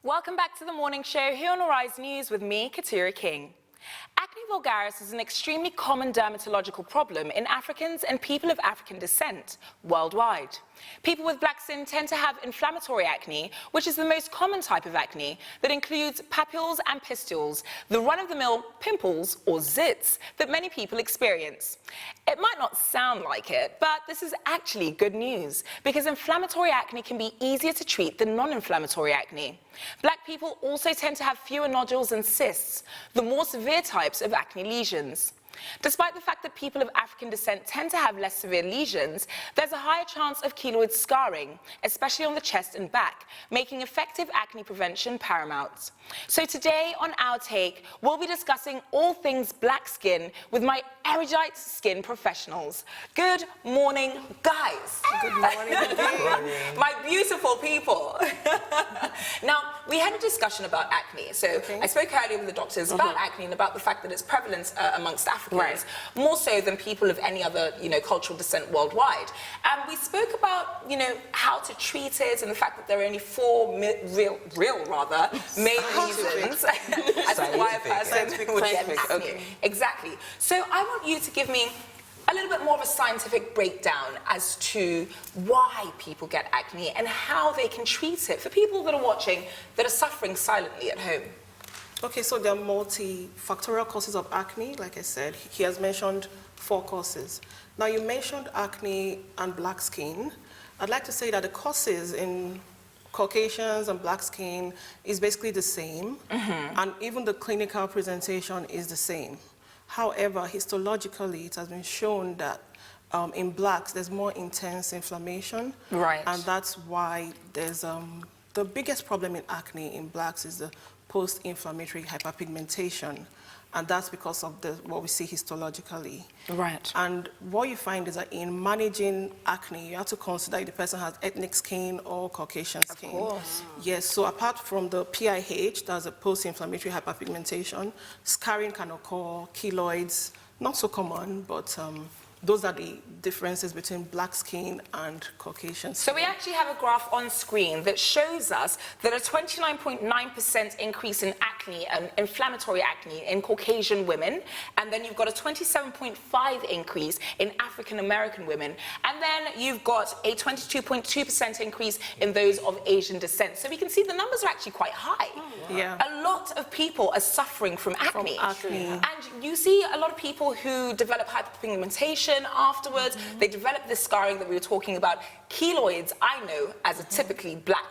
Welcome back to the morning show here on Arise News with me, Keturah King. Acne vulgaris is an extremely common dermatological problem in Africans and people of African descent worldwide. People with black skin tend to have inflammatory acne, which is the most common type of acne that includes papules and pustules, the run-of-the-mill pimples or zits that many people experience. It might not sound like it, but this is actually good news because inflammatory acne can be easier to treat than non-inflammatory acne. Black people also tend to have fewer nodules and cysts, the more severe types of acne lesions. Despite the fact that people of African descent tend to have less severe lesions, there's a higher chance of keloid scarring, especially on the chest and back, making effective acne prevention paramount. So today on Our Take, we'll be discussing all things black skin with my erudite skin professionals. Good morning, guys. Good morning. My beautiful people. Now, we had a discussion about acne. So I spoke earlier with the doctors about acne and about the fact that it's prevalent amongst Africans, more so than people of any other, cultural descent worldwide. And we spoke about, how to treat it and the fact that there are only four real main reasons as to why a person would get acne. Okay. Exactly. So I want you to give me a little bit more of a scientific breakdown as to why people get acne and how they can treat it for people that are watching that are suffering silently at home. Okay, so there are multifactorial causes of acne. Like I said, he has mentioned 4 causes. Now, you mentioned acne and black skin. I'd like to say that the causes in Caucasians and black skin is basically the same, and even the clinical presentation is the same. However, histologically, it has been shown that in blacks, there's more intense inflammation. Right. And that's why there's the biggest problem in acne in blacks is the post-inflammatory hyperpigmentation. And that's because of what we see histologically. Right. And what you find is that in managing acne, you have to consider if the person has ethnic skin or Caucasian skin. Of course. Yes, so apart from the PIH, that's a post-inflammatory hyperpigmentation, scarring can occur, keloids, not so common, but those are the differences between black skin and Caucasian skin. So we actually have a graph on screen that shows us that a 29.9% increase in acne and inflammatory acne in Caucasian women, and then you've got a 27.5% increase in African American women, and then you've got a 22.2% increase in those of Asian descent. So we can see the numbers are actually quite high. Yeah. A lot of people are suffering from acne. And you see a lot of people who develop hyperpigmentation afterwards. They develop this scarring that we were talking about. Keloids, I know as a typically black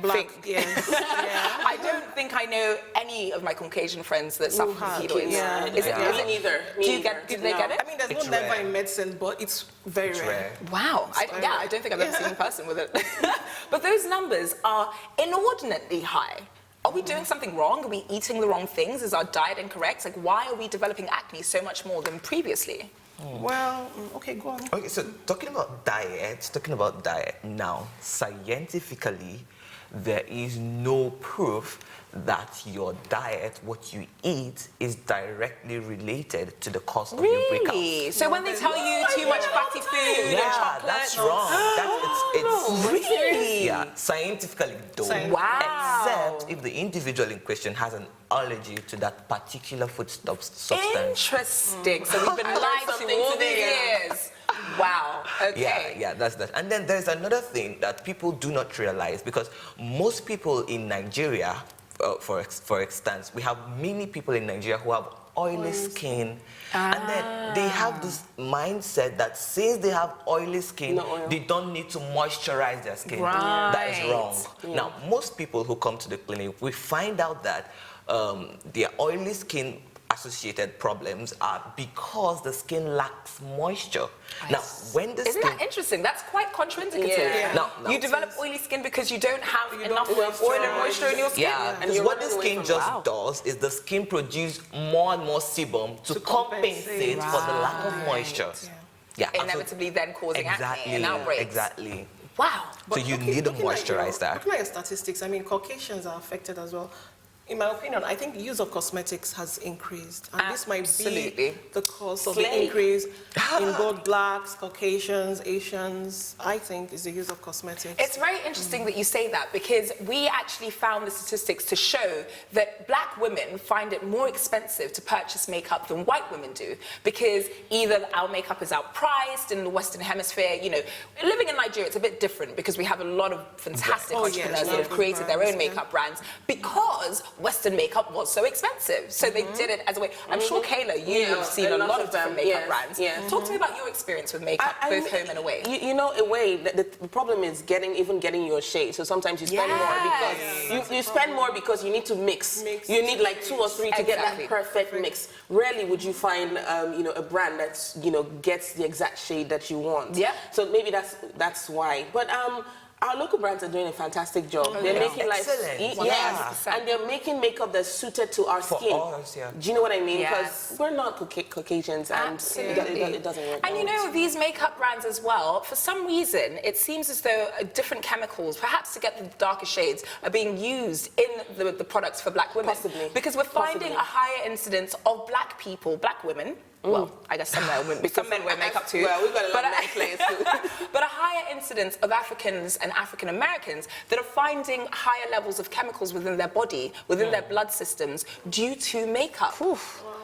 black, thing. yes. I don't think I know any of my Caucasian friends that suffer from keloids. Yeah. Is it neither. Do they get it? I mean, there's no never in medicine, but it's very rare. Wow. I don't think I've ever seen a person with it. But those numbers are inordinately high. Are we doing something wrong? Are we eating the wrong things? Is our diet incorrect? Like, why are we developing acne so much more than previously? Well, okay, go on. Okay, so talking about diet now, scientifically, there is no proof that your diet, what you eat, is directly related to the cause of your breakout. Really? So when they tell you too much fatty food and chocolate... that's wrong. It's really? Yeah, scientifically though. Wow. Except if the individual in question has an allergy to that particular food substance. Interesting. So we've been lied to all these years. Wow. Okay. Yeah, that's that. And then there's another thing that people do not realize, because most people in Nigeria, for instance, we have many people in Nigeria who have oily skin, and then they have this mindset that since they have oily skin, they don't need to moisturize their skin. Right. That is wrong. Now, most people who come to the clinic, we find out that their oily skin associated problems are because the skin lacks moisture. Now, when the Isn't that interesting? That's quite contraindicative. Yeah. Now, you develop oily skin because you don't have enough oil and moisture in your skin. Yeah, because what the skin just does is the skin produces more and more sebum to compensate for the lack of moisture. Yeah. Inevitably then causing acne and outbreaks. Exactly. Wow. So you need to moisturize that. Looking at your statistics, I mean, Caucasians are affected as well. in my opinion, I think use of cosmetics has increased. And this might be the cause of the increase in both blacks, Caucasians, Asians. I think is the use of cosmetics. It's very interesting that you say that, because we actually found the statistics to show that black women find it more expensive to purchase makeup than white women do, because either our makeup is outpriced in the Western Hemisphere. You know, living in Nigeria, it's a bit different because we have a lot of fantastic entrepreneurs that have created their own makeup brands because Western makeup was so expensive. So they did it as a way. I'm sure, Kaylah, you have seen a lot of different makeup brands. Talk to me about your experience with makeup, both home and away. You know, away, the problem is even getting your shade. So sometimes you spend more because you spend more because you need to mix. You need like 2 or 3 to get that perfect mix. Rarely would you find you know, a brand that's, you know, gets the exact shade that you want. Yeah. So maybe that's why. But our local brands are doing a fantastic job. They're making life and they're making makeup that's suited to our skin. Ours, Do you know what I mean? Because we're not Caucasians, and it doesn't work. And you know, these makeup brands as well, for some reason, it seems as though different chemicals, perhaps to get the darker shades, are being used in the products for black women. Possibly. Because we're finding a higher incidence of black people, black women. Well, I guess some men wear makeup too. Well, we've got a lot of men players too. But a higher incidence of Africans and African Americans that are finding higher levels of chemicals within their body, within their blood systems, due to makeup.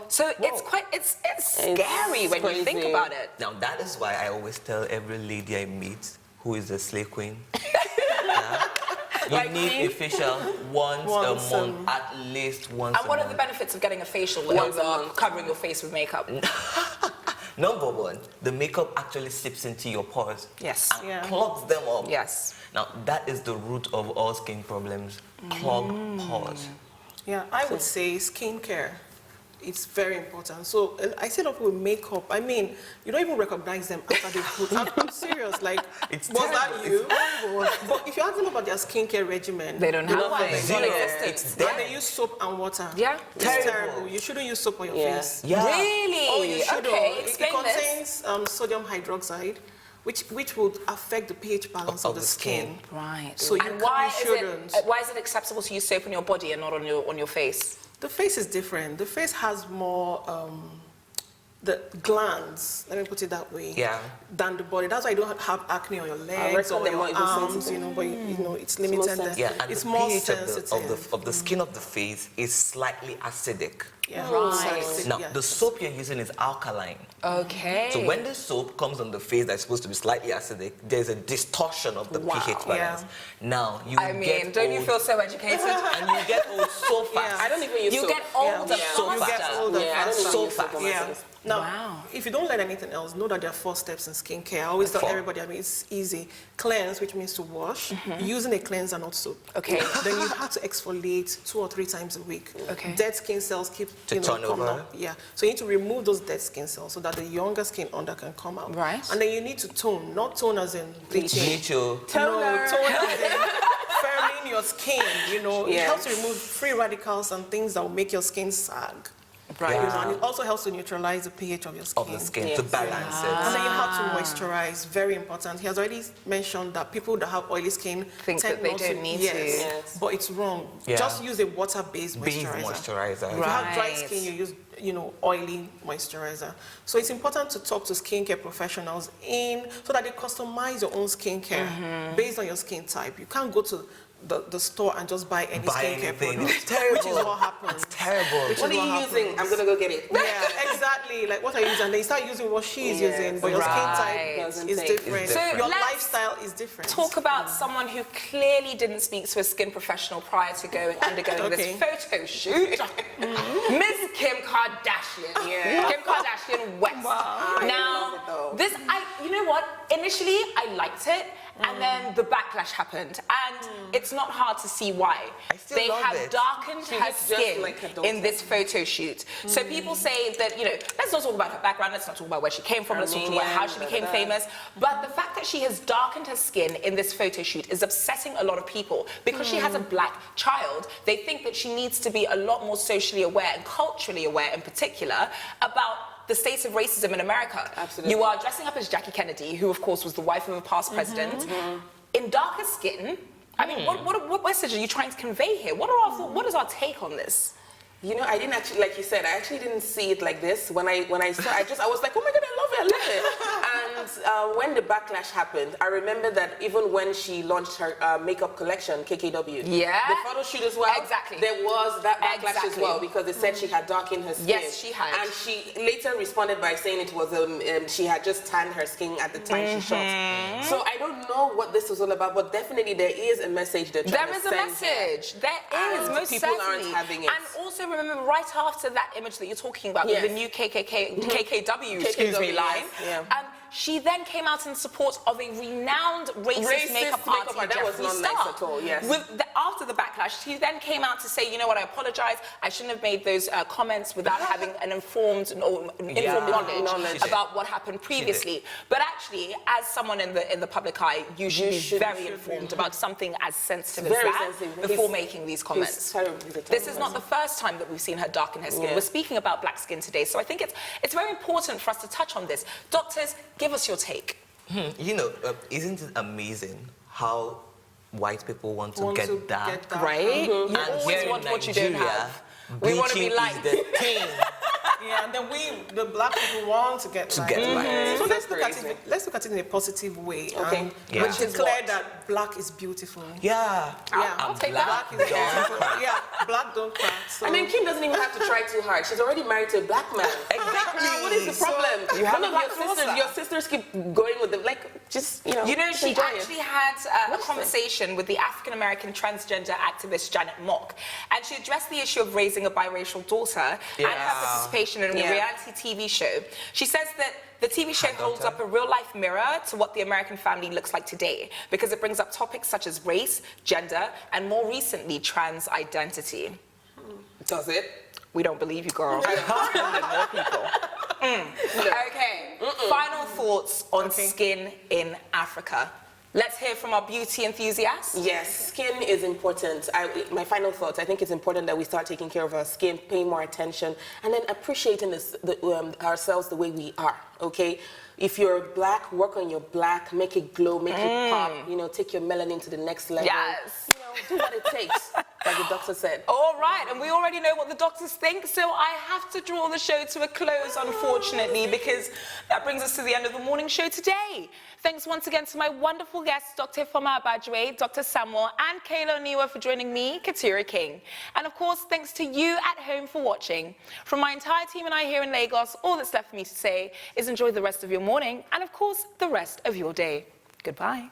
So it's scary when you think about it. Now that is why I always tell every lady I meet who is a slay queen. You need a facial once a month, at least once a month. And what are the benefits of getting a facial over covering your face with makeup? Number one, the makeup actually seeps into your pores. Yes. And clogs them up. Yes. Now, that is the root of all skin problems, clogged pores. Yeah, I would say skincare. It's very important. So I see a lot of people with makeup. I mean, you don't even recognize them after they put. I'm serious. Like, was that you? But if you ask them about their skincare regimen, they don't have one. It's non-existent. And they use soap and water. Yeah, it's terrible. You shouldn't use soap on your face. Yeah. Really? Oh, you should. Okay, it contains sodium hydroxide, which would affect the pH balance of the skin. Right. So why is it acceptable to use soap on your body and not on your face? The face is different. The face has more the glands, let me put it that way, than the body. That's why you don't have acne on your legs or your arms, you know, but you know, it's limited there. Yeah, and it's the more pH sensitive. of the skin of the face is slightly acidic. Yeah. Right. Now, the soap you're using is alkaline. Okay. So when the soap comes on the face that's supposed to be slightly acidic, there's a distortion of the pH balance. Now, you get don't old, you feel so educated? and you get old so fast. I don't even use soap. You get older So you get older so fast. Now, if you don't learn anything else, know that there are 4 steps in skincare. I always tell everybody, I mean, it's easy. Cleanse, which means to wash, using a cleanser, not soap. Okay. Then you have to exfoliate 2 or 3 times a week. Okay. Dead skin cells keep coming up. Yeah. So you need to remove those dead skin cells so that the younger skin under can come out. Right. And then you need to tone, not tone as in bleaching. Toner. No, tone as in firming your skin. You know, it helps to remove free radicals and things that will make your skin sag. Right. You know, and it also helps to neutralize the pH of your skin. To balance it. And then you have to moisturize, very important. He has already mentioned that people that have oily skin think that they don't need to. Yes, but it's wrong. Just use a water-based moisturizer. If you have dry skin, you use, you know, oily moisturizer. So it's important to talk to skincare professionals so that they customize your own skincare based on your skin type. You can't go to the store and just buy any skincare product. It's terrible. Which is what happens. It's terrible. What are you using? I'm going to go get it. Yeah, exactly. Like, what are you using? And they start using what she's using, but your skin type is different. So your lifestyle is different. Talk about someone who clearly didn't speak to a skin professional prior to undergoing this photo shoot. Miss Kim Kardashian. Kim Kardashian West. Wow. Now, you know what? Initially, I liked it. And then the backlash happened, and it's not hard to see why. They have darkened her skin in this photo shoot. So people say that, you know, let's not talk about her background, let's not talk about where she came from, let's not talk about how she became famous. But the fact that she has darkened her skin in this photo shoot is upsetting a lot of people. Because she has a black child, they think that she needs to be a lot more socially aware and culturally aware in particular about the state of racism in America. Absolutely. You are dressing up as Jackie Kennedy, who of course was the wife of a past president, in darker skin, I mean, what message are you trying to convey here? What is our take on this? You know, I didn't actually, like you said, I actually didn't see it like this. When I saw, I was like, oh my God, I love it. And when the backlash happened, I remember that even when she launched her makeup collection, KKW, the photo shoot as well, there was that backlash as well, because they said she had darkened her skin. Yes, she had. And she later responded by saying it was she had just tanned her skin at the time she shot. So I don't know what this was all about, but definitely there is a message that there is a message. There is, most people certainly. Aren't having it. And also remember, right after that image that you're talking about, with the new KKW, excuse me, line, she then came out in support of a renowned racist makeup artist, that was not nice at all, yes. After the backlash, she then came out to say, you know what, I apologize, I shouldn't have made those comments without having an informed knowledge about what happened previously. But actually, as someone in the public eye, you should be very informed about something as sensitive as that before making these comments. This is not the first time that we've seen her darken her skin. We're speaking about black skin today, so I think it's very important for us to touch on this. Doctors, give us your take. You know, isn't it amazing how white people want to get dark? Right? You And always here want in what you don't Nigeria, have. We want to be bleaching light. is the thing. Yeah, and then the black people want to get light. So let's look at it in a positive way. Okay. Which is declare that black is beautiful. Yeah. I'll take that. Black is beautiful. Yeah, black don't crack. So. I mean, Kim doesn't even have to try too hard. She's already married to a black man. Exactly. Now, what is the problem? You have One of your sisters keep going with them, like, just, you know. You know, she enjoy actually had a conversation with the African-American transgender activist Janet Mock, and she addressed the issue of raising a biracial daughter and her participation in a reality TV show. She says that the TV show holds up a real-life mirror to what the American family looks like today, because it brings up topics such as race, gender, and more recently, trans identity. Does it? We don't believe you, girl. More people. Okay, final thoughts on skin in Africa. Let's hear from our beauty enthusiasts. Yes, skin is important. My final thoughts, I think it's important that we start taking care of our skin, paying more attention, and then appreciating ourselves the way we are, okay? If you're black, work on your black, make it glow, make it pop, you know, take your melanin to the next level. Yes. You know, do what it takes, like the doctor said. All right, and we already know what the doctors think, so I have to draw the show to a close, unfortunately, because that brings us to the end of the morning show today. Thanks once again to my wonderful guests, Dr. Ifeoma Abajue, Dr. Samuel, and Kaylah Oniwo for joining me, Keturah King. And of course, thanks to you at home for watching. From my entire team and I here in Lagos, all that's left for me to say is enjoy the rest of your morning and, of course, the rest of your day. Goodbye.